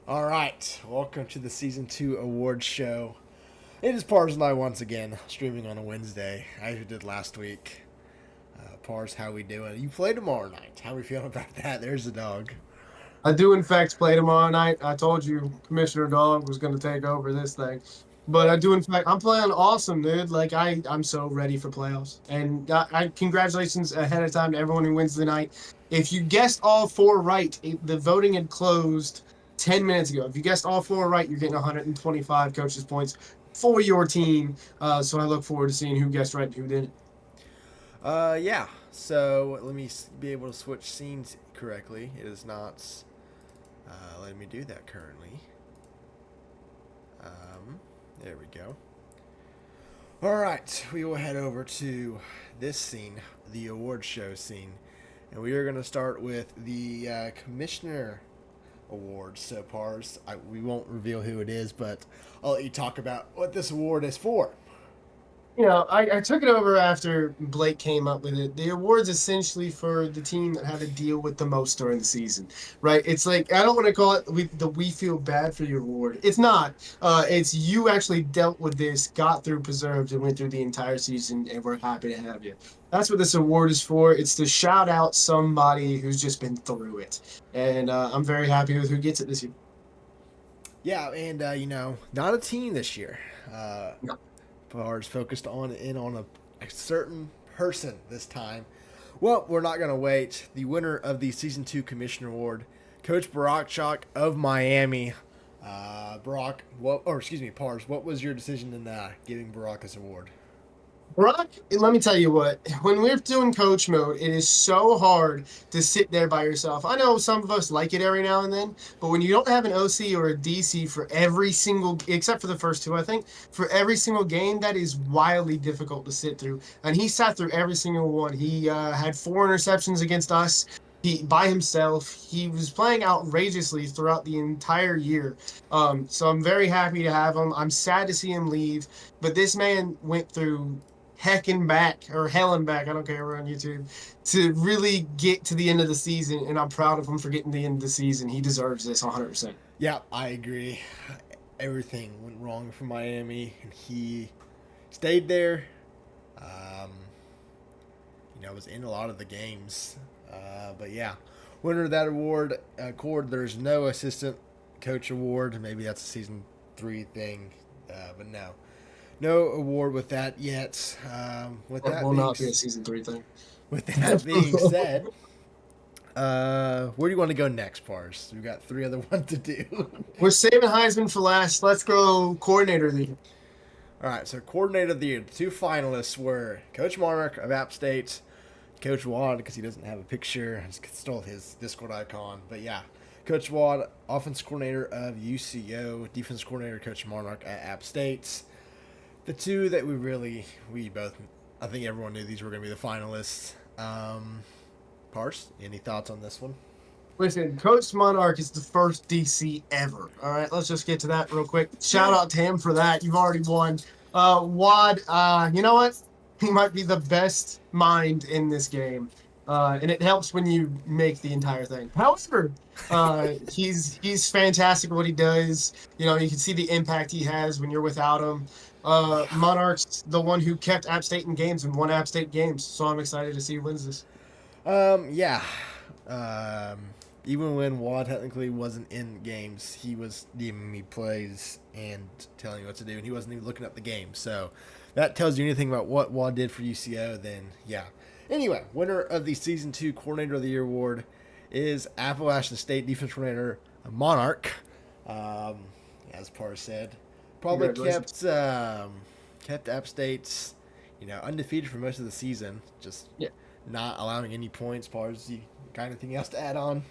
All right, welcome to the season 2 awards show. It is Pars and I once again, streaming on a Wednesday, as we did last week. Pars, how we doing? You play tomorrow night. How we feeling about that? There's the dog. I do, in fact, play tomorrow night. I told you Commissioner Dog was going to take over this thing. But I do, in fact, I'm playing awesome, dude. I'm so ready for playoffs. And I congratulations ahead of time to everyone who wins the night. If you guessed all four right, the voting had closed 10 minutes ago. If you guessed all four right, you're getting 125 coaches points for your team. So I look forward to seeing who guessed right and who didn't. Yeah. So let me be able to switch scenes correctly. It is not letting me do that currently. There we go. All right, we will head over to this scene, the award show scene, and we are going to start with the commissioner awards. So, Pars, we won't reveal who it is, but I'll let you talk about what this award is for. I took it over after Blake came up with it. The award's essentially for the team that had to deal with the most during the season, right? It's like, I don't want to call it the we feel bad for you award. It's not. It's you actually dealt with this, got through, preserved, and went through the entire season, and we're happy to have you. That's what this award is for. It's to shout out somebody who's just been through it. And I'm very happy with who gets it this year. Yeah, and not a team this year. No. Pars focused on a certain person this time. Well, we're not going to wait. The winner of the season 2 commissioner award, Coach Barack Chalk of Miami. Pars, what was your decision in giving Barack this award? Brock, let me tell you what, when we're doing coach mode, it is so hard to sit there by yourself. I know some of us like it every now and then, but when you don't have an OC or a DC for every single, except for the first two, I think, for every single game, that is wildly difficult to sit through. And he sat through every single one. He had 4 interceptions against us. He by himself. He was playing outrageously throughout the entire year. So I'm very happy to have him. I'm sad to see him leave, but this man went through hecking back or helling back, I don't care, we're on YouTube, to really get to the end of the season. And I'm proud of him for getting to the end of the season. He deserves this 100%. Yeah, I agree. Everything went wrong for Miami, and he stayed there. Um, was in a lot of the games. But yeah, winner of that award, Cord. There's no assistant coach award. Maybe that's a season 3 thing, but no award with that yet. With That that will being not be a season 3 thing. with that being said, where do you want to go next, Pars? We've got 3 other ones to do. We're saving Heisman for last. Let's go coordinator of the year. All right, so coordinator of the year. The 2 finalists were Coach Monarch of App State, Coach Wad, because he doesn't have a picture. I just stole his Discord icon. But yeah, Coach Wad, offense coordinator of UCO, defense coordinator Coach Monarch at App State. The 2 that we both, I think everyone knew these were going to be the finalists. Pars, any thoughts on this one? Listen, Coach Monarch is the first DC ever. All right, let's just get to that real quick. Shout out to him for that. You've already won. Wad, you know what? He might be the best mind in this game. And it helps when you make the entire thing. However, he's fantastic at what he does. You can see the impact he has when you're without him. Monarch's the one who kept App State in games and won App State games. So I'm excited to see who wins this. Yeah. Um, Even when Wad technically wasn't in games, he was DMing me plays and telling me what to do, and he wasn't even looking up the game. So that tells you anything about what Wad did for UCO, then yeah. Anyway, winner of the Season 2 Coordinator of the Year award is Appalachian State Defense Coordinator Monarch. As Par said, probably kept App State's undefeated for most of the season, just Yeah. not allowing any points. Pars, you got anything else to add on?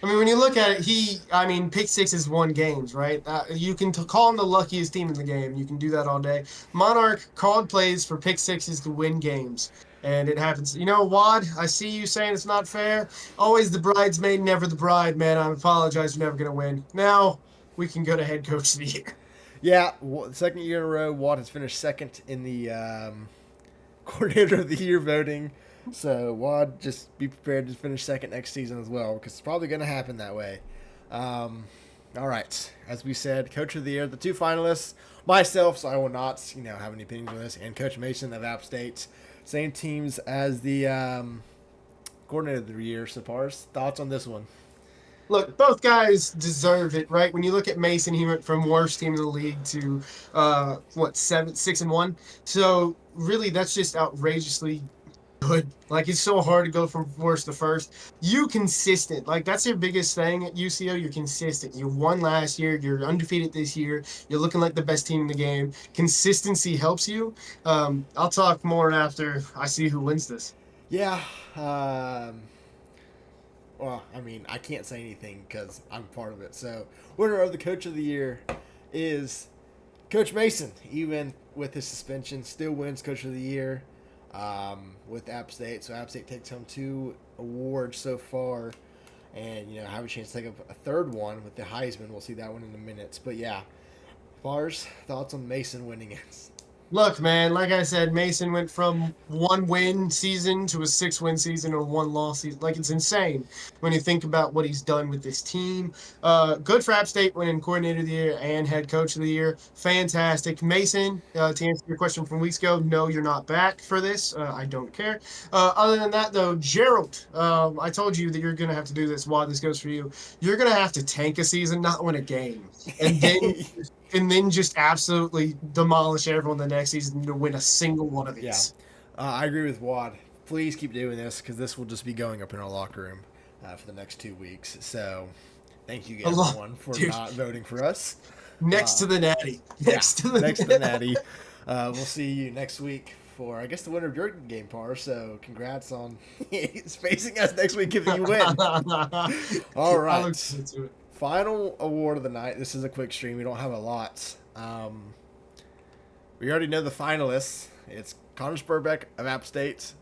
I mean, when you look at it, pick sixes won games, right? You can call him the luckiest team in the game. You can do that all day. Monarch called plays for pick sixes to win games, and it happens. Wad, I see you saying it's not fair. Always the bridesmaid, never the bride, man. I apologize. You're never going to win. Now we can go to head coach of the year. Yeah, second year in a row, Watt has finished second in the coordinator of the year voting. So Wad, just be prepared to finish second next season as well, because it's probably going to happen that way. All right. As we said, Coach of the Year, the two finalists, myself, so I will not, have any opinions on this, and Coach Mason of App State. Same teams as the coordinator of the year. So, Pars, thoughts on this one? Look, both guys deserve it, right? When you look at Mason, he went from worst team in the league to what, 6-1. So really, that's just outrageously good. Like it's so hard to go from worst to first. You consistent. Like that's your biggest thing at UCO. You're consistent. You won last year. You're undefeated this year. You're looking like the best team in the game. Consistency helps you. I'll talk more after I see who wins this. Yeah. Well, I mean, I can't say anything because I'm part of it. So, winner of the Coach of the Year is Coach Mason. Even with his suspension, still wins Coach of the Year with App State. So, App State takes home 2 awards so far. And, have a chance to take up a third one with the Heisman. We'll see that one in a minute. But, yeah. Bars, thoughts on Mason winning it? Look, man, like I said, Mason went from 1 win season to a 6 win season or 1 loss season. Like it's insane when you think about what he's done with this team. Good for App State winning coordinator of the year and head coach of the year. Fantastic. Mason, to answer your question from weeks ago, no, you're not back for this. I don't care. Other than that, though, Gerald, I told you that you're going to have to do this while this goes for you. You're going to have to tank a season, not win a game. And then just absolutely demolish everyone the next season to win a single one of Yeah. these. I agree with Wad. Please keep doing this because this will just be going up in our locker room for the next 2 weeks. So, thank you A lot, everyone for dude. not voting for us. Next to the natty. Yeah, Next to the next to the Natty. We'll see you next week for, I guess, the winner of your game, Par. So, congrats on facing us next week if you win. All I look right. forward to it. Final award of the night. This is a quick stream. We don't have a lot. We already know the finalists. It's Connor Spurbeck of App State.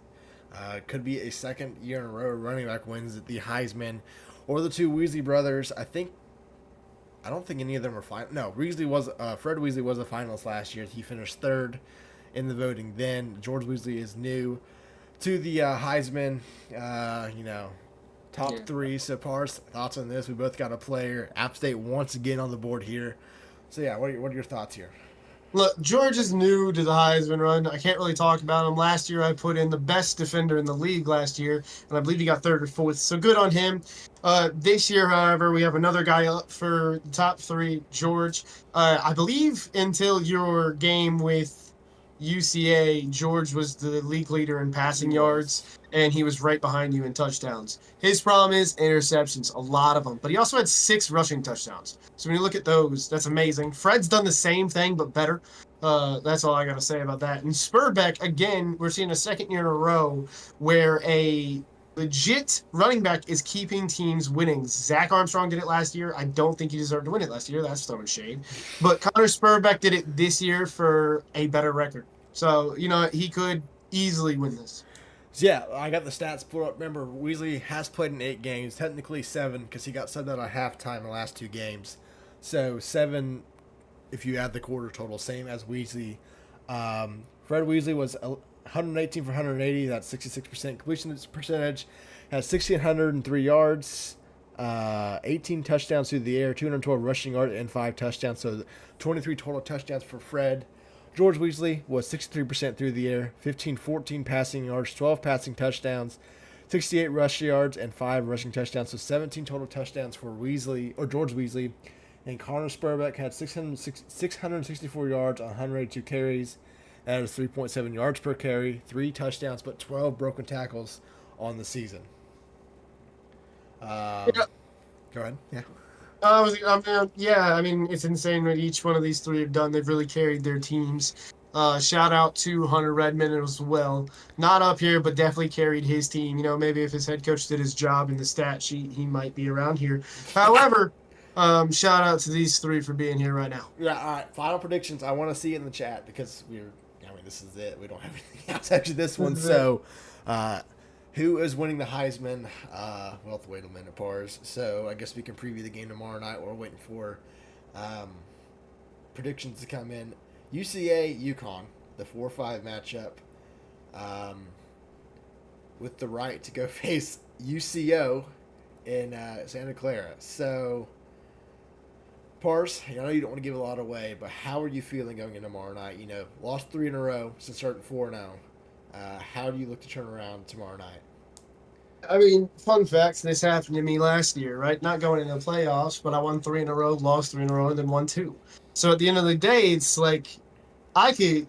Could be a second year in a row running back wins at the Heisman, or the two Weasley brothers. I don't think any of them are final. No, Fred Weasley was a finalist last year. He finished third in the voting. Then George Weasley is new to the Heisman. Top Yeah. three. So, Pars, thoughts on this? We both got a player. App State once again on the board here. So, yeah, what are your thoughts here? Look, George is new to the Heisman run. I can't really talk about him. Last year, I put in the best defender in the league last year, and I believe he got third or fourth. So good on him. This year, however, we have another guy up for the top three, George. I believe until your game with UCA, George was the league leader in He passing was. yards, and he was right behind you in touchdowns. His problem is interceptions, a lot of them, but he also had 6 rushing touchdowns. So when you look at those, that's amazing. Fred's done the same thing, but better. That's all I got to say about that. And Spurbeck, again, we're seeing a second year in a row where a legit running back is keeping teams winning. Zach Armstrong did it last year. I don't think he deserved to win it last year. That's throwing shade. But Connor Spurbeck did it this year for a better record. So, he could easily win this. So, yeah, I got the stats pulled up. Remember, Weasley has played in 8 games, technically 7 because he got subbed out at halftime in the last 2 games. So 7 if you add the quarter total, same as Weasley. Fred Weasley was 118 for 180. That's 66% completion percentage. Has 1,603 yards, 18 touchdowns through the air, 212 rushing yards, and 5 touchdowns. So 23 total touchdowns for Fred. George Weasley was 63% through the air, 14 passing yards, 12 passing touchdowns, 68 rush yards, and 5 rushing touchdowns. So 17 total touchdowns for George Weasley. And Connor Spurbeck had 664 yards on 182 carries. That is 3.7 yards per carry, 3 touchdowns, but 12 broken tackles on the season. Yeah. Go ahead. Yeah. I mean, it's insane what each one of these three have done. They've really carried their teams. Shout out to Hunter Redmond as well. Not up here, but definitely carried his team. Maybe if his head coach did his job in the stat sheet, he might be around here. However, shout out to these three for being here right now. Yeah. All right. Final predictions. I want to see it in the chat because this is it. We don't have anything else after this one. So, who is winning the Heisman? We'll have to wait a minute, Pars. So I guess we can preview the game tomorrow night. We're waiting for predictions to come in. UCA, UConn, the 4-5 matchup, with the right to go face UCO in Santa Clara. So Pars, I know you don't want to give a lot away, but how are you feeling going into tomorrow night? Lost 3 in a row since starting 4-0. How do you look to turn around tomorrow night? I mean, fun facts, this happened to me last year, right? Not going into the playoffs, but I won three in a row, lost three in a row, and then won two. So at the end of the day, it's like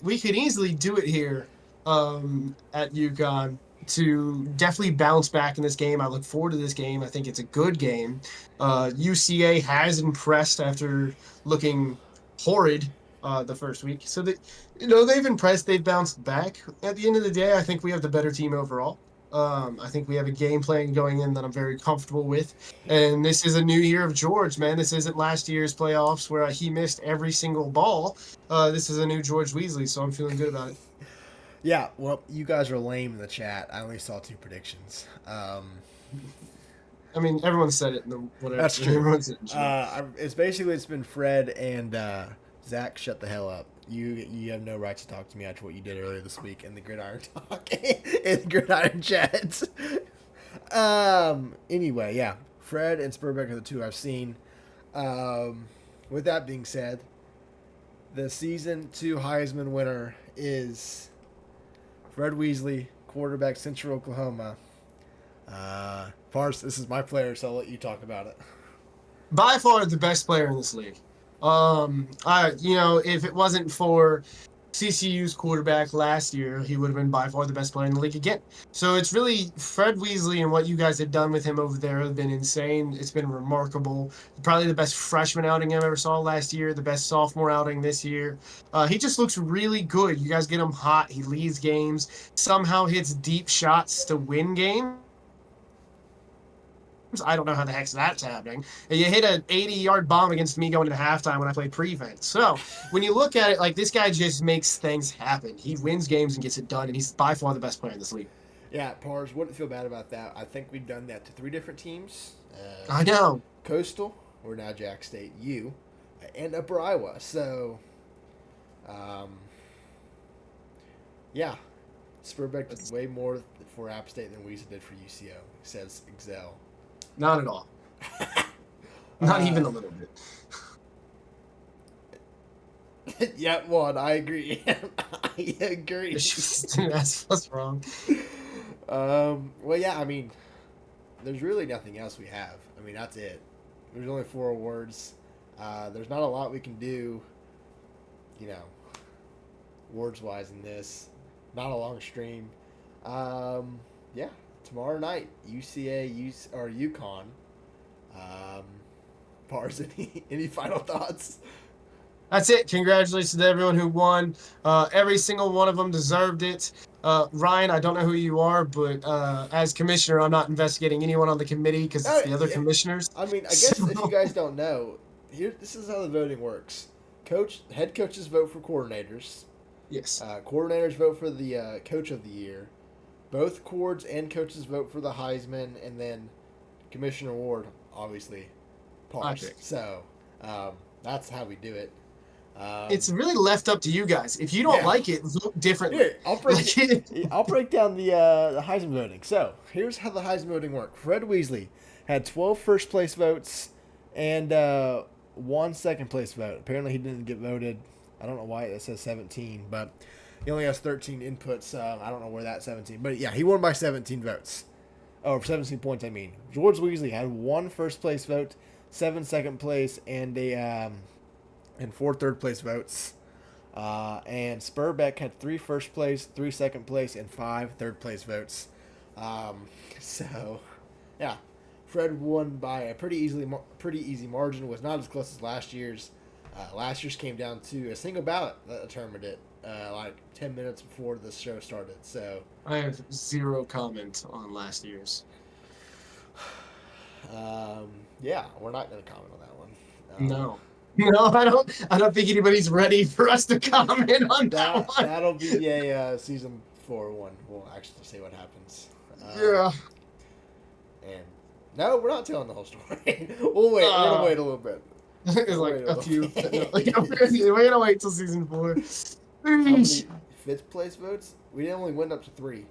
we could easily do it here at UConn to definitely bounce back in this game. I look forward to this game. I think it's a good game. UCA has impressed after looking horrid the first week. So that they've impressed, they've bounced back. At the end of the day, I think we have the better team overall. I think we have a game plan going in that I'm very comfortable with. And this is a new year of George, man. This isn't last year's playoffs where he missed every single ball. This is a new George Weasley, so I'm feeling good about it. Yeah, well, you guys are lame in the chat. I only saw 2 predictions. I mean, everyone said it in the whatever. That's true. Everyone said it. It's been Fred and Zach. Shut the hell up. You have no right to talk to me after what you did earlier this week in the Gridiron Talk in Gridiron Chats. Anyway, yeah, Fred and Spurbeck are the 2 I've seen. With that being said, the season 2 Heisman winner is Fred Weasley, quarterback, Central Oklahoma. Fars, this is my player, so I'll let you talk about it. By far the best player in this league. If it wasn't for CCU's quarterback last year, he would have been by far the best player in the league again. So it's really Fred Weasley, and what you guys have done with him over there have been insane. It's been remarkable. Probably the best freshman outing I ever saw last year, the best sophomore outing this year. He just looks really good. You guys get him hot. He leads games, somehow hits deep shots to win games. I don't know how the heck that's happening. And you hit an 80-yard bomb against me going into halftime when I played prevent. So when you look at it, like, this guy just makes things happen. He wins games and gets it done, and he's by far the best player in this league. Yeah, Pars, wouldn't feel bad about that. I think we've done that to 3 different teams. I know. Coastal, or now Jack State, and Upper Iowa. So, yeah, Spurbeck did way more for App State than Weezy did for UCO, says Excel. Not at all. Not even a little bit. Yeah, one, I agree. I agree. That's what's wrong. Well, yeah, I mean, there's really nothing else we have. I mean, that's it. There's only 4 awards. There's not a lot we can do, awards-wise in this. Not a long stream. Yeah. Tomorrow night, UCA or UConn. Pars, any final thoughts? That's it. Congratulations to everyone who won. Every single one of them deserved it. Ryan, I don't know who you are, but as commissioner, I'm not investigating anyone on the committee because it's the other commissioners. I mean, I guess if you guys don't know, this is how the voting works. Head coaches vote for coordinators. Yes. Coordinators vote for the coach of the year. Both coords and coaches vote for the Heisman, and then Commissioner Ward, obviously, Pars. So that's how we do it. It's really left up to you guys. If you don't like it, vote differently. Here, I'll break down the Heisman voting. So here's how the Heisman voting worked. Fred Weasley had 12 first place votes and 1 second place vote. Apparently he didn't get voted. I don't know why it says 17, but he only has 13 inputs. I don't know where that 17. But yeah, he won by 17 votes. Oh, 17 points, I mean. George Weasley had 1 first place vote, 7 second place, and 4 third place votes. And Spurbeck had 3 first place, 3 second place, and 5 third place votes. So, yeah. Fred won by a pretty easy margin. Was not as close as last year's. Last year's came down to a single ballot that determined it, like 10 minutes before the show started. So I have zero comment on last year's. Yeah, we're not going to comment on that one. No, I don't think anybody's ready for us to comment on that one. That'll be a season 4 one. We'll actually see what happens. Yeah. And no, we're not telling the whole story. We'll wait. We're gonna wait a little bit. It's like a few. We're gonna wait till season 4. How many 5th place votes? We only went up to 3.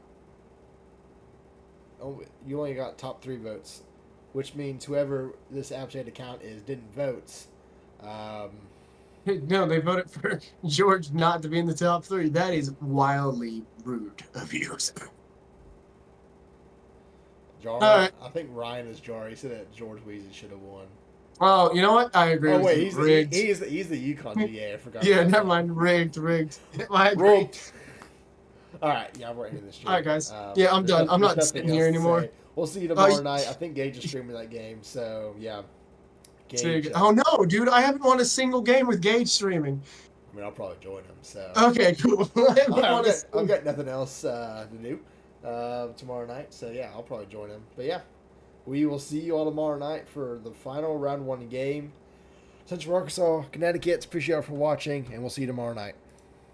Oh, you only got top 3 votes, which means whoever this App State account is didn't vote. Um, No, they voted for George not to be in the top three. That is wildly rude of you. All Jara, right. I think Ryan is Jara. He said that George Weezy should have won. Oh, you know what? I agree Oh with wait, you. he's the Rigged. he's the Yukon GA. I forgot Yeah, about never that. mind. Rigged. I agree. Roll. All right, yeah, we're ending the All right, stream. guys. Yeah, I'm done. I'm There's not nothing sitting else here to anymore. say. We'll see you Uh, tomorrow night. I think Gage is streaming that game, so yeah, Gage. oh no, dude! I haven't won a single game with Gage streaming. I mean, I'll probably join him. So Okay, cool. I I've haven't won a got I've single. got nothing else to do tomorrow night. So yeah, I'll probably join him. But yeah, we will see you all tomorrow night for the final round one game. Central Arkansas, Connecticut. Appreciate you all for watching, and we'll see you tomorrow night.